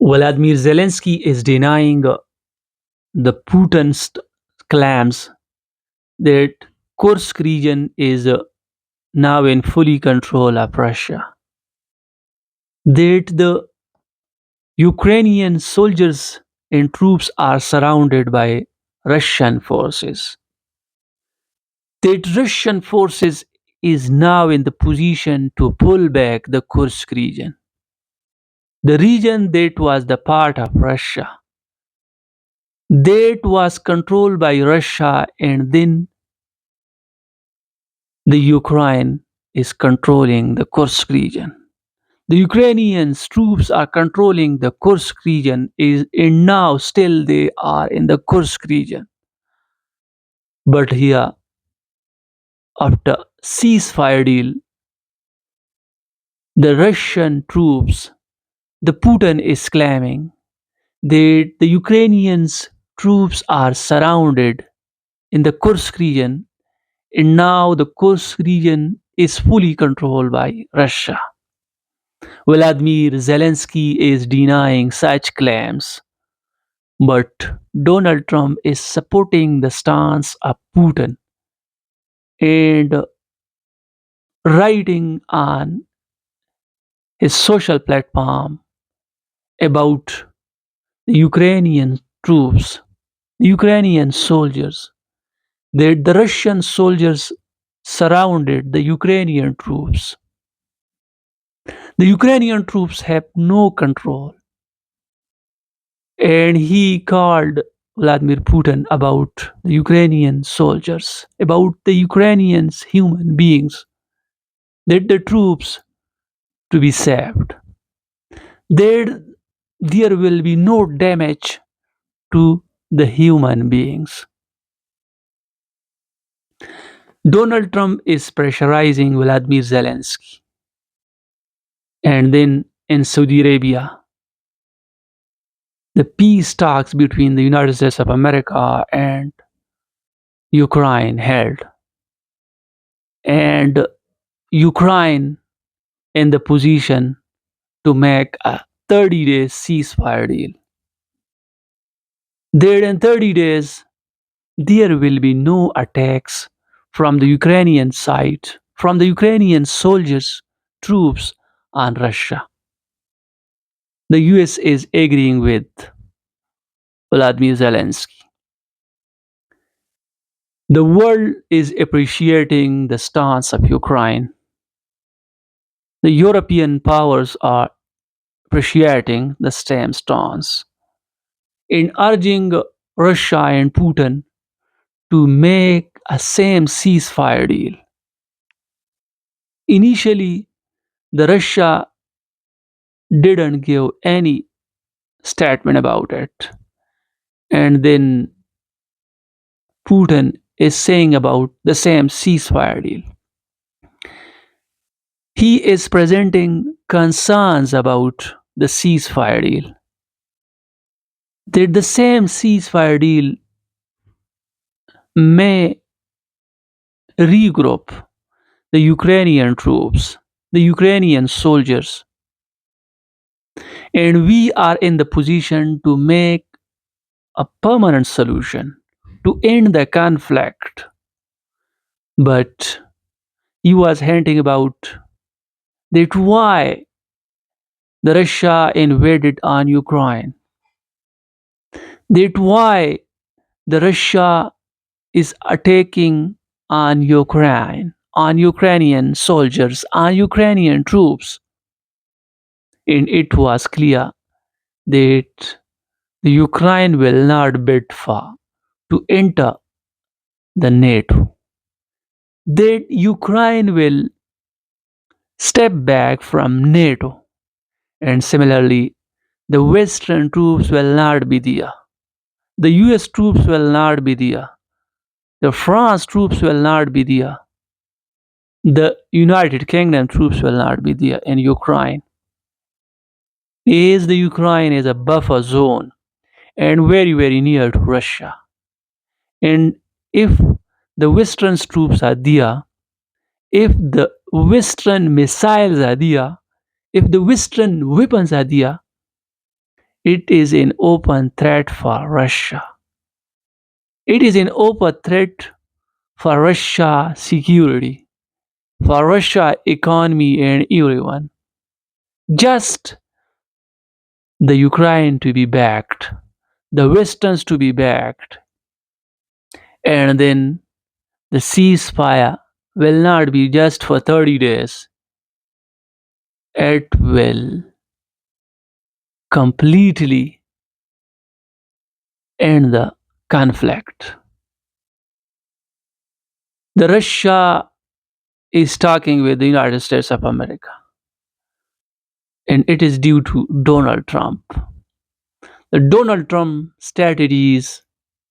Vladimir Zelenskyy is denying the Putin's claims that Kursk region is now in fully control of Russia, that the Ukrainian soldiers and troops are surrounded by Russian forces, that Russian forces is now in the position to pull back the Kursk region, the region that was the part of Russia, that was controlled by Russia, and then the Ukraine is controlling the Kursk region. The Ukrainian troops are controlling the Kursk region and now still they are in the Kursk region. But here, after ceasefire deal, the Russian troops, the Putin is claiming that the Ukrainians troops are surrounded in the Kursk region and now the Kursk region is fully controlled by Russia. Vladimir Zelensky is denying such claims, but Donald Trump is supporting the stance of Putin and writing on his social platform about the Ukrainian troops, the Ukrainian soldiers, that the Russian soldiers surrounded the Ukrainian troops. The Ukrainian troops have no control. And he called Vladimir Putin about the Ukrainian soldiers, about the Ukrainians human beings, that the troops to be saved. There, there will be no damage to the human beings. Donald Trump is pressurizing Vladimir Zelensky. And then in Saudi Arabia, the peace talks between the United States of America and Ukraine held. And Ukraine in the position to make a 30-day ceasefire deal. There in 30 days, there will be no attacks from the Ukrainian side, from the Ukrainian soldiers, troops on Russia. The US is agreeing with Vladimir Zelensky. The world is appreciating the stance of Ukraine. The European powers are appreciating the same stance in urging Russia and Putin to make a same ceasefire deal. Initially, the Russia didn't give any statement about it. And then Putin is saying about the same ceasefire deal. He is presenting concerns about the ceasefire deal. That the same ceasefire deal may regroup the Ukrainian troops, the Ukrainian soldiers, and we are in the position to make a permanent solution to end the conflict. But he was hinting about that why the Russia invaded on Ukraine, that why the Russia is attacking on Ukraine, on Ukrainian soldiers, on Ukrainian troops. And it was clear that the Ukraine will not bid for to enter the NATO. That Ukraine will step back from NATO. And similarly, the Western troops will not be there. The US troops will not be there. The France troops will not be there. The United Kingdom troops will not be there in Ukraine. As the Ukraine is a buffer zone and very, very near to Russia. And if the Western troops are there, if the Western missiles are there, if the Western weapons are there, It is an open threat for Russia. It is an open threat for Russia security, for Russia economy and everyone. Just the Ukraine to be backed, the Westerns to be backed, and then the ceasefire will not be just for 30 days. It will completely end the conflict. The Russia is talking with the United States of America, and it is due to Donald Trump. The Donald Trump strategy is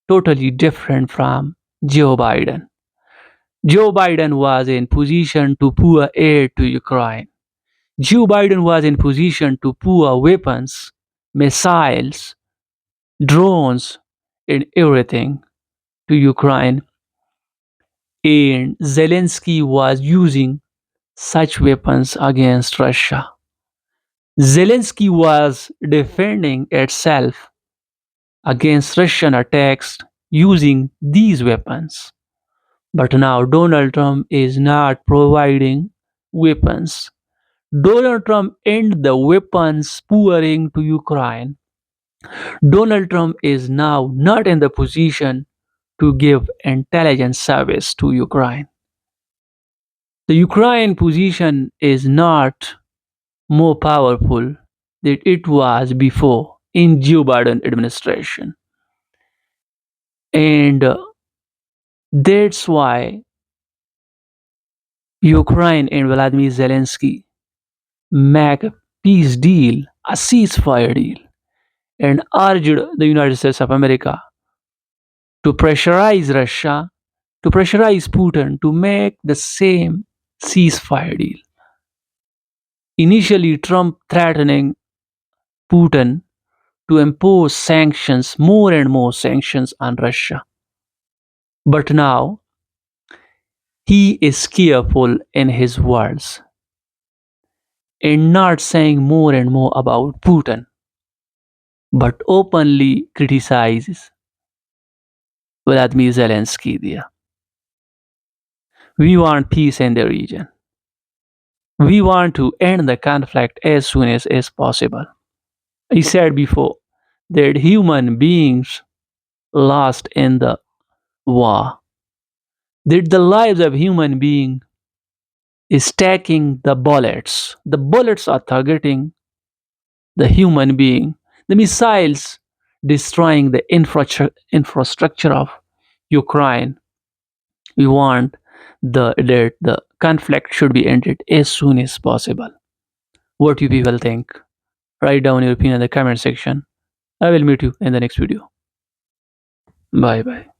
totally different from Joe Biden. Joe Biden was in position to pour aid to Ukraine. Joe Biden was in position to pour weapons, missiles, drones, and everything to Ukraine. And Zelensky was using such weapons against Russia. Zelensky was defending itself against Russian attacks using these weapons. But now Donald Trump is not providing weapons. Donald Trump ended the weapons pouring to Ukraine. Donald Trump is now not in the position to give intelligence service to Ukraine. The Ukraine position is not more powerful than it was before in Joe Biden administration. And that's why Ukraine and Vladimir Zelensky make a peace deal, a ceasefire deal, and urged the United States of America to pressurize Russia, to pressurize Putin to make the same ceasefire deal. Initially, Trump threatening Putin to impose sanctions, more and more sanctions on Russia. But now he is careful in his words and not saying more and more about Putin, but openly criticizes Vladimir Zelensky there. We want peace in the region. We want to end the conflict as soon as possible. I said before that human beings lost in the war, that the lives of human beings is taking the bullets. The bullets are targeting the human being. The missiles destroying the infrastructure of Ukraine. We want that the conflict should be ended as soon as possible. What you people think? Write down your opinion in the comment section. I will meet you in the next video. Bye bye.